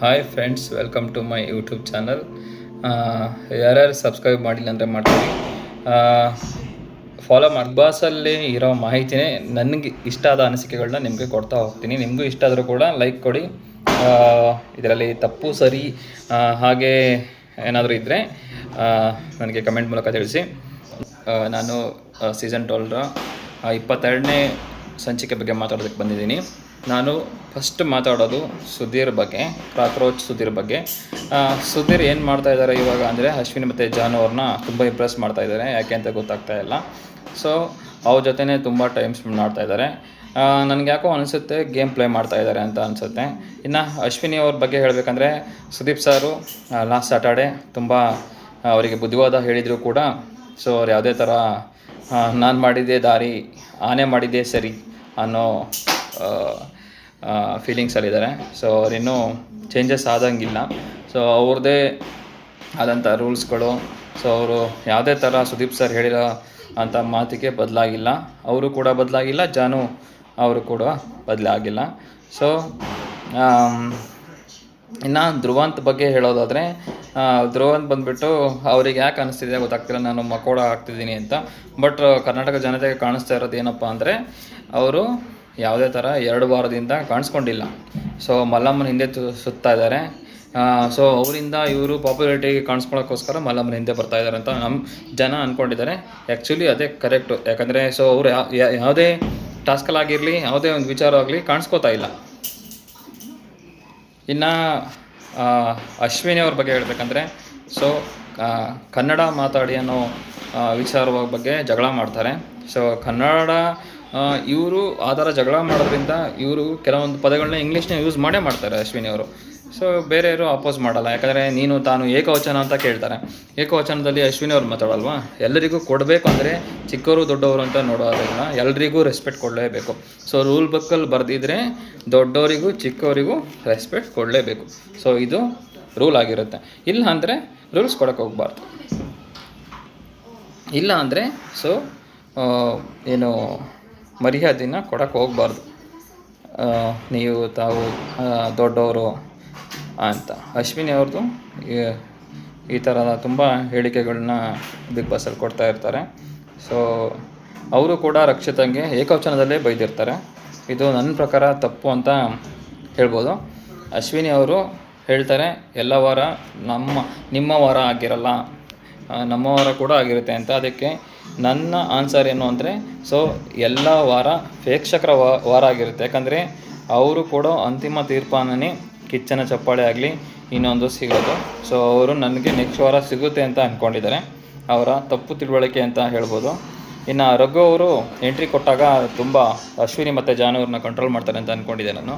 Hi friends, welcome to my YouTube channel. ಯಾರ್ಯಾರು subscribe ಮಾಡಿಲ್ಲ ಅಂದರೆ ಮಾಡ್ತೀವಿ, ಫಾಲೋ ಮಾಡಿ. ಬಾಸಲ್ಲಿ ಇರೋ ಮಾಹಿತಿನೇ ನನಗೆ ಇಷ್ಟ ಆದ ಅನಿಸಿಕೆಗಳನ್ನ ನಿಮಗೆ ಕೊಡ್ತಾ ಹೋಗ್ತೀನಿ. ನಿಮಗೂ ಇಷ್ಟ ಆದರೂ ಕೂಡ ಲೈಕ್ ಕೊಡಿ. ಇದರಲ್ಲಿ ತಪ್ಪು ಸರಿ ಹಾಗೆ ಏನಾದರೂ ಇದ್ದರೆ ನನಗೆ ಕಮೆಂಟ್ ಮೂಲಕ ತಿಳಿಸಿ. ನಾನು ಸೀಸನ್ 12ರ 22ನೇ ಸಂಚಿಕೆ ಬಗ್ಗೆ ಮಾತಾಡೋದಕ್ಕೆ ಬಂದಿದ್ದೀನಿ. ನಾನು ಫಸ್ಟ್ ಮಾತಾಡೋದು ಸುಧೀರ್ ಬಗ್ಗೆ, ಕಾಕ್ರೋಚ್ ಸುಧೀರ್ ಬಗ್ಗೆ. ಸುಧೀರ್ ಏನು ಮಾಡ್ತಾ ಇದ್ದಾರೆ ಇವಾಗ ಅಂದರೆ, ಅಶ್ವಿನಿ ಮತ್ತು ಜಾನು ಅವ್ರನ್ನ ತುಂಬ ಇಂಪ್ರೆಸ್ ಮಾಡ್ತಾ ಇದ್ದಾರೆ. ಯಾಕೆ ಅಂತ ಗೊತ್ತಾಗ್ತಾ ಇಲ್ಲ. ಸೊ ಅವ್ರ ಜೊತೆನೇ ತುಂಬ ಟೈಮ್ ಸ್ಪೆಂಡ್ ಮಾಡ್ತಾ ಇದ್ದಾರೆ. ನನಗೆ ಯಾಕೋ ಅನಿಸುತ್ತೆ ಗೇಮ್ ಪ್ಲೇ ಮಾಡ್ತಾ ಇದ್ದಾರೆ ಅಂತ ಅನಿಸುತ್ತೆ. ಇನ್ನು ಅಶ್ವಿನಿ ಅವ್ರ ಬಗ್ಗೆ ಹೇಳಬೇಕಂದ್ರೆ, ಸುದೀಪ್ ಸಾರು ಲಾಸ್ಟ್ ಸ್ಯಾಟರ್ಡೆ ತುಂಬ ಅವರಿಗೆ ಬುದ್ಧಿವಾದ ಹೇಳಿದರೂ ಕೂಡ, ಸೊ ಅವ್ರು ಯಾವುದೇ ಥರ ನಾನು ಮಾಡಿದ್ದೇ ದಾರಿ, ಆನೆ ಮಾಡಿದ್ದೇ ಸರಿ ಅನ್ನೋ ಫೀಲಿಂಗ್ಸಲ್ಲಿದ್ದಾರೆ. ಸೊ ಅವರಿನ್ನೂ ಚೇಂಜಸ್ ಆದಂಗಿಲ್ಲ. ಸೊ ಅವ್ರದ್ದೇ ಆದಂಥ ರೂಲ್ಸ್ಗಳು. ಸೊ ಅವರು ಯಾವುದೇ ಥರ ಸುದೀಪ್ ಸರ್ ಹೇಳಿರೋ ಅಂಥ ಮಾತಿಗೆ ಬದಲಾಗಿಲ್ಲ. ಅವರು ಕೂಡ ಬದಲಾಗಿಲ್ಲ, ಜಾನು ಅವರು ಕೂಡ ಬದಲಾಗಿಲ್ಲ. ಸೊ ಇನ್ನು ಧ್ರುವಂತ್ ಬಗ್ಗೆ ಹೇಳೋದಾದರೆ, ಧ್ರುವಂತ್ ಬಂದುಬಿಟ್ಟು ಅವ್ರಿಗೆ ಯಾಕೆ ಅನಿಸ್ತಿದೆ ಗೊತ್ತಾಗ್ತಿಲ್ಲ, ನಾನು ಮಕೋಡ ಆಗ್ತಿದ್ದೀನಿ ಅಂತ. ಬಟ್ ಕರ್ನಾಟಕ ಜನತೆಗೆ ಕಾಣಿಸ್ತಾ ಇರೋದು ಏನಪ್ಪ ಅಂದರೆ, ಅವರು ಯಾವುದೇ ಥರ 2 ವಾರದಿಂದ ಕಾಣಿಸ್ಕೊಂಡಿಲ್ಲ. ಸೊ ಮಲ್ಲಮ್ಮನ ಹಿಂದೆ ಸುತ್ತಾ ಇದ್ದಾರೆ. ಸೊ ಅವರಿಂದ ಇವರು ಪಾಪ್ಯುಲಾರಿಟಿಗೆ ಕಾಣಿಸ್ಕೊಳ್ಳೋಕ್ಕೋಸ್ಕರ ಮಲ್ಲಮ್ಮನ ಹಿಂದೆ ಬರ್ತಾ ಇದ್ದಾರೆ ಅಂತ ನಮ್ಮ ಜನ ಅಂದ್ಕೊಂಡಿದ್ದಾರೆ. ಆ್ಯಕ್ಚುಲಿ ಅದೇ ಕರೆಕ್ಟು. ಯಾಕಂದರೆ ಸೊ ಅವರು ಯಾವುದೇ ಟಾಸ್ಕಲ್ಲಾಗಿರಲಿ, ಯಾವುದೇ ಒಂದು ವಿಚಾರ ಆಗಲಿ ಕಾಣಿಸ್ಕೋತಾ ಇಲ್ಲ. ಇನ್ನು ಅಶ್ವಿನಿ ಅವ್ರ ಬಗ್ಗೆ ಹೇಳಬೇಕಂದ್ರೆ, ಸೊ ಕನ್ನಡ ಮಾತಾಡಿ ಅನ್ನೋ ವಿಚಾರ ಬಗ್ಗೆ ಜಗಳ ಮಾಡ್ತಾರೆ. ಸೊ ಕನ್ನಡ ಇವರು ಆ ಥರ ಜಗಳ ಮಾಡೋದ್ರಿಂದ ಇವರು ಕೆಲವೊಂದು ಪದಗಳನ್ನ ಇಂಗ್ಲೀಷ್ನ ಯೂಸ್ ಮಾಡೇ ಮಾಡ್ತಾರೆ ಅಶ್ವಿನಿ ಅವರು. ಸೊ ಬೇರೆಯವರು ಅಪೋಸ್ ಮಾಡಲ್ಲ. ಯಾಕಂದರೆ ನೀನು ತಾನು ಏಕವಚನ ಅಂತ ಕೇಳ್ತಾರೆ. ಏಕವಚನದಲ್ಲಿ ಅಶ್ವಿನಿ ಅವ್ರು ಮಾತಾಡಲ್ವಾ? ಎಲ್ಲರಿಗೂ ಕೊಡಬೇಕು ಅಂದರೆ ಚಿಕ್ಕವರು ದೊಡ್ಡವರು ಅಂತ ನೋಡೋದಿಲ್ಲ, ಎಲ್ರಿಗೂ ರೆಸ್ಪೆಕ್ಟ್ ಕೊಡಲೇಬೇಕು. ಸೊ ರೂಲ್ ಬುಕ್ಕಲ್ಲಿ ಬರೆದಿದ್ರೆ ದೊಡ್ಡವರಿಗೂ ಚಿಕ್ಕವರಿಗೂ ರೆಸ್ಪೆಕ್ಟ್ ಕೊಡಲೇಬೇಕು. ಸೊ ಇದು ರೂಲ್ ಆಗಿರುತ್ತೆ. ಇಲ್ಲ ಅಂದರೆ ರೂಲ್ಸ್ ಕೊಡೋಕ್ಕೆ ಹೋಗಬಾರ್ದು. ಇಲ್ಲ ಅಂದರೆ ಸೊ ಏನು ಮರ್ಯಾದೆನ ಕೊಡೋಕ್ಕೆ ಹೋಗಬಾರ್ದು. ನೀವು ತಾವು ದೊಡ್ಡವರು ಅಂತ. ಅಶ್ವಿನಿ ಅವ್ರದ್ದು ಈ ಥರದ ತುಂಬ ಹೇಳಿಕೆಗಳನ್ನ ಬಿಗ್ ಬಾಸಲ್ಲಿ ಕೊಡ್ತಾ ಇರ್ತಾರೆ. ಸೊ ಅವರು ಕೂಡ ರಕ್ಷಿತಂಗೆ ಏಕವಚನದಲ್ಲೇ ಬೈದಿರ್ತಾರೆ. ಇದು ನನ್ನ ಪ್ರಕಾರ ತಪ್ಪು ಅಂತ ಹೇಳ್ಬೋದು. ಅಶ್ವಿನಿ ಅವರು ಹೇಳ್ತಾರೆ, ಎಲ್ಲ ವಾರ ನಿಮ್ಮ ವಾರ ಆಗಿರಲ್ಲ, ನಮ್ಮ ವಾರ ಕೂಡ ಆಗಿರುತ್ತೆ ಅಂತ. ಅದಕ್ಕೆ ನನ್ನ ಆನ್ಸರ್ ಏನು ಅಂದರೆ, ಸೊ ಎಲ್ಲ ವಾರ ಪ್ರೇಕ್ಷಕರ ವಾರ ಆಗಿರುತ್ತೆ. ಯಾಕಂದರೆ ಅವರು ಕೊಡೋ ಅಂತಿಮ ತೀರ್ಮಾನನೇ ಕಿಚ್ಚನ ಚಪ್ಪಾಳೆ ಆಗಲಿ ಇನ್ನೊಂದು ಸಿಗೋದು. ಸೊ ಅವರು ನನಗೆ ನೆಕ್ಸ್ಟ್ ವಾರ ಸಿಗುತ್ತೆ ಅಂತ ಅಂದ್ಕೊಂಡಿದ್ದಾರೆ. ಅವರ ತಪ್ಪು ತಿಳುವಳಿಕೆ ಅಂತ ಹೇಳ್ಬೋದು. ಇನ್ನು ರಘು ಅವರು ಎಂಟ್ರಿ ಕೊಟ್ಟಾಗ ತುಂಬ ಅಶ್ವಿನಿ ಮತ್ತು ಜಾನು ಅವ್ರನ್ನ ಕಂಟ್ರೋಲ್ ಮಾಡ್ತಾರೆ ಅಂತ ಅಂದ್ಕೊಂಡಿದ್ದೆ ನಾನು.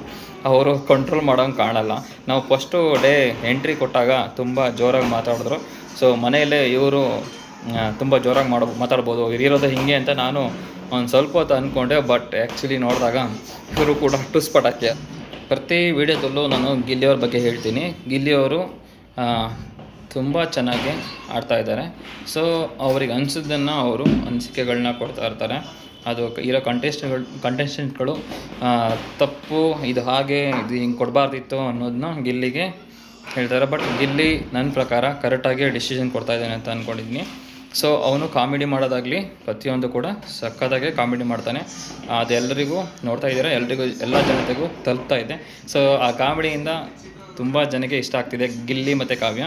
ಅವರು ಕಂಟ್ರೋಲ್ ಮಾಡೋಂಗೆ ಕಾಣಲ್ಲ. ನಾವು ಫಸ್ಟು ಡೇ ಎಂಟ್ರಿ ಕೊಟ್ಟಾಗ ತುಂಬ ಜೋರಾಗಿ ಮಾತಾಡಿದ್ರು. ಸೊ ಮನೆಯಲ್ಲೇ ಇವರು ತುಂಬ ಜೋರಾಗಿ ಮಾತಾಡ್ಬೋದು, ಇರೋದು ಹೀಗೆ ಅಂತ ನಾನು ಒಂದು ಸ್ವಲ್ಪ ಹೊತ್ತು ಅಂದ್ಕೊಂಡೆ. ಬಟ್ ಆ್ಯಕ್ಚುಲಿ ನೋಡಿದಾಗ ಇವರು ಕೂಡ ಟುಸ್ಪಟಾಕಿ. ಪ್ರತಿ ವಿಡಿಯೋದಲ್ಲೂ ನಾನು ಗಿಲ್ಲಿಯವ್ರ ಬಗ್ಗೆ ಹೇಳ್ತೀನಿ. ಗಿಲ್ಲಿಯವರು ತುಂಬ ಚೆನ್ನಾಗಿ ಆಡ್ತಾಯಿದ್ದಾರೆ. ಸೊ ಅವ್ರಿಗೆ ಅನಿಸಿದ್ದನ್ನು ಅವರು ಅನಿಸಿಕೆಗಳನ್ನ ಕೊಡ್ತಾ ಇರ್ತಾರೆ. ಅದು ಇರೋ ಕಂಟೆಸ್ಟೆಂಟ್ಗಳು ತಪ್ಪು, ಇದು ಹಾಗೆ, ಇದು ಹಿಂಗೆ ಕೊಡಬಾರ್ದಿತ್ತು ಅನ್ನೋದನ್ನ ಗಿಲ್ಲಿಗೆ ಹೇಳ್ತಾರೆ. ಬಟ್ ಗಿಲ್ಲಿ ನನ್ನ ಪ್ರಕಾರ ಕರೆಕ್ಟಾಗಿ ಡಿಸಿಷನ್ ಕೊಡ್ತಾ ಇದ್ದಾನೆ ಅಂತ ಅಂದ್ಕೊಂಡಿದ್ದೀನಿ. ಸೊ ಅವನು ಕಾಮಿಡಿ ಮಾಡೋದಾಗಲಿ ಪ್ರತಿಯೊಂದು ಕೂಡ ಸಕ್ಕತ್ತಾಗೆ ಕಾಮಿಡಿ ಮಾಡ್ತಾನೆ. ಅದೆಲ್ಲರಿಗೂ ನೋಡ್ತಾ ಇದ್ದಾರೆ, ಎಲ್ಲ ಜನತೆಗೂ ತಲುಪ್ತಾ ಇದೆ. ಸೊ ಆ ಕಾಮಿಡಿಯಿಂದ ತುಂಬ ಜನಕ್ಕೆ ಇಷ್ಟ ಆಗ್ತಿದೆ, ಗಿಲ್ಲಿ ಮತ್ತು ಕಾವ್ಯ.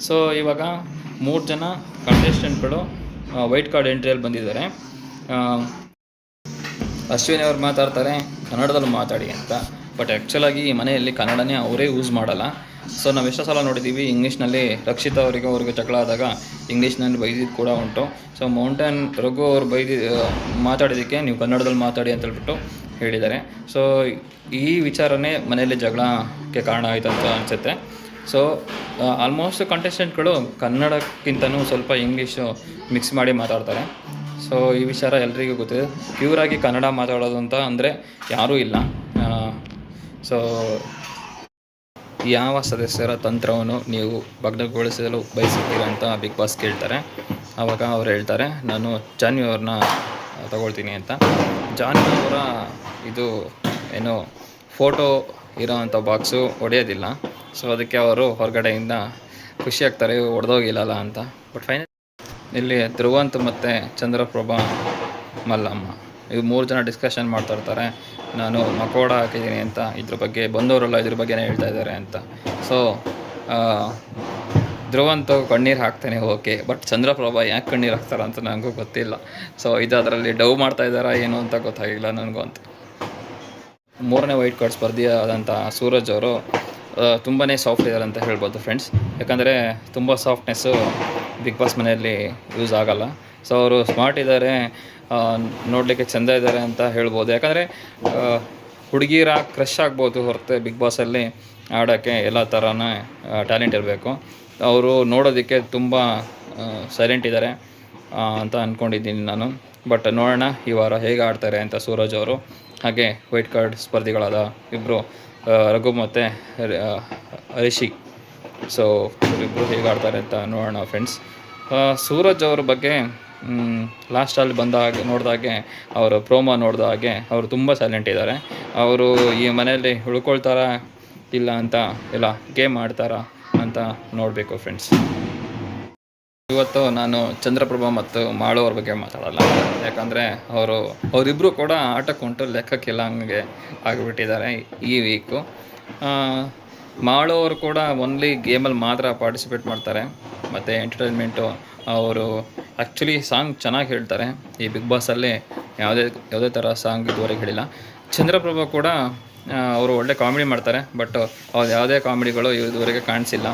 ಸೊ ಇವಾಗ 3 ಜನ ಕಂಟೆಸ್ಟೆಂಟ್ಗಳು ವೈಟ್ ಕಾರ್ಡ್ ಎಂಟ್ರಿಯಲ್ಲಿ ಬಂದಿದ್ದಾರೆ. ಅಶ್ವಿನಿ ಅವ್ರು ಮಾತಾಡ್ತಾರೆ ಕನ್ನಡದಲ್ಲಿ ಮಾತಾಡಿ ಅಂತ. ಬಟ್ ಆ್ಯಕ್ಚುಲಾಗಿ ಈ ಮನೆಯಲ್ಲಿ ಕನ್ನಡನೇ ಅವರೇ ಯೂಸ್ ಮಾಡಲ್ಲ. ಸೊ ನಾವು ಎಷ್ಟೋ ಸಲ ನೋಡಿದ್ದೀವಿ ಇಂಗ್ಲೀಷ್ನಲ್ಲಿ ರಕ್ಷಿತ ಅವ್ರಿಗೆ ಜಗಳ ಆದಾಗ ಇಂಗ್ಲೀಷ್ನಲ್ಲಿ ಬೈದಿದ್ದು ಕೂಡ ಉಂಟು. ಸೊ ಮೌಂಟೇನ್ ರಘು ಅವ್ರು ಮಾತಾಡಿದ್ದಕ್ಕೆ ನೀವು ಕನ್ನಡದಲ್ಲಿ ಮಾತಾಡಿ ಅಂತ ಹೇಳ್ಬಿಟ್ಟು ಹೇಳಿದ್ದಾರೆ. ಸೊ ಈ ವಿಚಾರನೇ ಮನೆಯಲ್ಲಿ ಜಗಳಕ್ಕೆ ಕಾರಣ ಆಯಿತು ಅಂತ ಅನಿಸುತ್ತೆ. ಸೊ ಆಲ್ಮೋಸ್ಟ್ ಕಂಟೆಸ್ಟೆಂಟ್ಗಳು ಕನ್ನಡಕ್ಕಿಂತನೂ ಸ್ವಲ್ಪ ಇಂಗ್ಲೀಷು ಮಿಕ್ಸ್ ಮಾಡಿ ಮಾತಾಡ್ತಾರೆ. ಸೊ ಈ ವಿಚಾರ ಎಲ್ರಿಗೂ ಗೊತ್ತಿದೆ. ಪ್ಯೂರಾಗಿ ಕನ್ನಡ ಮಾತಾಡೋದು ಅಂತ ಅಂದರೆ ಯಾರೂ ಇಲ್ಲ. ಸೊ ಯಾವ ಸದಸ್ಯರ ತಂತ್ರವನ್ನು ನೀವು ಭಗ್ನಗೊಳಿಸಲು ಬಯಸುತ್ತೀರ ಅಂತ ಬಿಗ್ ಬಾಸ್ ಕೇಳ್ತಾರೆ. ಆವಾಗ ಅವ್ರು ಹೇಳ್ತಾರೆ, ನಾನು ಜಾನ್ವಿ ಅವ್ರನ್ನ ತಗೊಳ್ತೀನಿ ಅಂತ. ಜಾನ್ವಿ ಅವರ ಇದು ಏನು ಫೋಟೋ ಇರೋವಂಥ ಬಾಕ್ಸು ಹೊಡೆಯೋದಿಲ್ಲ. ಸೊ ಅದಕ್ಕೆ ಅವರು ಹೊರಗಡೆಯಿಂದ ಖುಷಿ ಆಗ್ತಾರೆ ಹೊಡೆದೋಗಿಲ್ಲಲ್ಲ ಅಂತ. ಬಟ್ ಫೈನಲ್ ಇಲ್ಲಿ ಧ್ರುವಂತ್ ಮತ್ತು ಚಂದ್ರಪ್ರಭಾ ಮಲ್ಲಮ್ಮ ಇವು 3 ಜನ ಡಿಸ್ಕಷನ್ ಮಾಡ್ತಾಯಿರ್ತಾರೆ. ನಾನು ಮಕೋಡ ಹಾಕಿದ್ದೀನಿ ಅಂತ, ಇದ್ರ ಬಗ್ಗೆ ಬಂದವರೆಲ್ಲ ಇದ್ರ ಬಗ್ಗೆನೇ ಹೇಳ್ತಾ ಇದ್ದಾರೆ ಅಂತ. ಸೊ ಧ್ರುವಂತು ಕಣ್ಣೀರು ಹಾಕ್ತಾನೆ, ಓಕೆ. ಬಟ್ ಚಂದ್ರಪ್ರಭಾ ಯಾಕೆ ಕಣ್ಣೀರು ಹಾಕ್ತಾರ ಅಂತ ನನಗೂ ಗೊತ್ತಿಲ್ಲ. ಸೊ ಇದು ಅದರಲ್ಲಿ ಡವ್ ಮಾಡ್ತಾ ಇದ್ದಾರಾ ಏನು ಅಂತ ಗೊತ್ತಾಗಿಲ್ಲ ನನಗೂ ಅಂತ. 3ನೇ ವೈಟ್ ಕಾರ್ಡ್ ಸ್ಪರ್ಧಿಯಾದಂಥ ಸೂರಜ್ ಅವರು ತುಂಬಾ ಸಾಫ್ಟ್ ಇದ್ದಾರೆ ಅಂತ ಹೇಳ್ಬೋದು ಫ್ರೆಂಡ್ಸ್. ಯಾಕಂದರೆ ತುಂಬ ಸಾಫ್ಟ್ನೆಸ್ಸು ಬಿಗ್ ಬಾಸ್ ಮನೆಯಲ್ಲಿ ಯೂಸ್ ಆಗೋಲ್ಲ. ಸೊ ಅವರು ಸ್ಮಾರ್ಟ್ ಇದ್ದಾರೆ, ನೋಡಲಿಕ್ಕೆ ಚೆಂದ ಇದ್ದಾರೆ ಅಂತ ಹೇಳ್ಬೋದು. ಯಾಕಂದರೆ ಹುಡುಗಿರ ಕ್ರಶ್ ಆಗ್ಬೋದು ಹೊರತು ಬಿಗ್ ಬಾಸಲ್ಲಿ ಆಡೋಕ್ಕೆ ಎಲ್ಲ ಥರನೇ ಟ್ಯಾಲೆಂಟ್ ಇರಬೇಕು. ಅವರು ನೋಡೋದಕ್ಕೆ ತುಂಬ ಸೈಲೆಂಟ್ ಇದ್ದಾರೆ ಅಂತ ಅಂದ್ಕೊಂಡಿದ್ದೀನಿ ನಾನು. ಬಟ್ ನೋಡೋಣ ಈ ವಾರ ಹೇಗೆ ಆಡ್ತಾರೆ ಅಂತ ಸೂರಜ್ ಅವರು. ಹಾಗೆ ವೈಟ್ ಕಾರ್ಡ್ ಸ್ಪರ್ಧಿಗಳಾದ ಇಬ್ಬರು ರಘು ಮತ್ತು ರಿಷಿ. ಸೊ ಇಬ್ಬರು ಹೇಗೆ ಆಡ್ತಾರೆ ಅಂತ ನೋಡೋಣ ಫ್ರೆಂಡ್ಸ್. ಸೂರಜ್ ಅವ್ರ ಬಗ್ಗೆ ಲಾಸ್ಟಲ್ಲಿ ನೋಡಿದಾಗೆ ಅವರು ಪ್ರೋಮೋ ನೋಡಿದ ಹಾಗೆ ಅವರು ತುಂಬ ಸೈಲೆಂಟ್ ಇದ್ದಾರೆ. ಅವರು ಈ ಮನೆಯಲ್ಲಿ ಉಳ್ಕೊಳ್ತಾರಾ ಇಲ್ಲ ಅಂತ ಇಲ್ಲ ಗೇಮ್ ಆಡ್ತಾರಾ ಅಂತ ನೋಡಬೇಕು ಫ್ರೆಂಡ್ಸ್. ಇವತ್ತು ನಾನು ಚಂದ್ರಪ್ರಭಾ ಮತ್ತು ಮಾಳು ಅವ್ರ ಬಗ್ಗೆ ಮಾತಾಡಲ್ಲ. ಯಾಕಂದರೆ ಅವರಿಬ್ಬರು ಕೂಡ ಆಟಕ್ಕೆ ಹೊಂಟು ಲೆಕ್ಕಕ್ಕಿಲ್ಲ ಹಂಗೆ ಆಗಿಬಿಟ್ಟಿದ್ದಾರೆ ಈ ವೀಕು. ಮಾಳು ಅವರು ಕೂಡ ಓನ್ಲಿ ಗೇಮಲ್ಲಿ ಮಾತ್ರ ಪಾರ್ಟಿಸಿಪೇಟ್ ಮಾಡ್ತಾರೆ ಮತ್ತು ಎಂಟರ್ಟೈನ್ಮೆಂಟು. ಅವರು ಆ್ಯಕ್ಚುಲಿ ಸಾಂಗ್ ಚೆನ್ನಾಗಿ ಹೇಳ್ತಾರೆ. ಈ ಬಿಗ್ ಬಾಸಲ್ಲಿ ಯಾವುದೇ ಥರ ಸಾಂಗ್ ಇದುವರೆಗೆ ಹೇಳಿಲ್ಲ. ಚಂದ್ರಪ್ರಭಾ ಕೂಡ ಅವರು ಒಳ್ಳೆ ಕಾಮಿಡಿ ಮಾಡ್ತಾರೆ. ಬಟ್ ಅವ್ರು ಯಾವುದೇ ಕಾಮಿಡಿಗಳು ಇದುವರೆಗೆ ಕಾಣಿಸಿಲ್ಲ.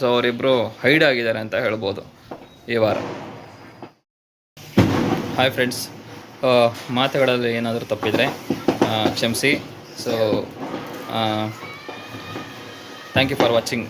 ಸೊ ಅವರಿಬ್ಬರು ಹೈಡ್ ಆಗಿದ್ದಾರೆ ಅಂತ ಹೇಳ್ಬೋದು ಈ ವಾರ. ಹಾಯ್ ಫ್ರೆಂಡ್ಸ್, ಮಾತುಗಳಲ್ಲಿ ಏನಾದರೂ ತಪ್ಪಿದರೆ ಕ್ಷಮಿಸಿ. So thank you for watching.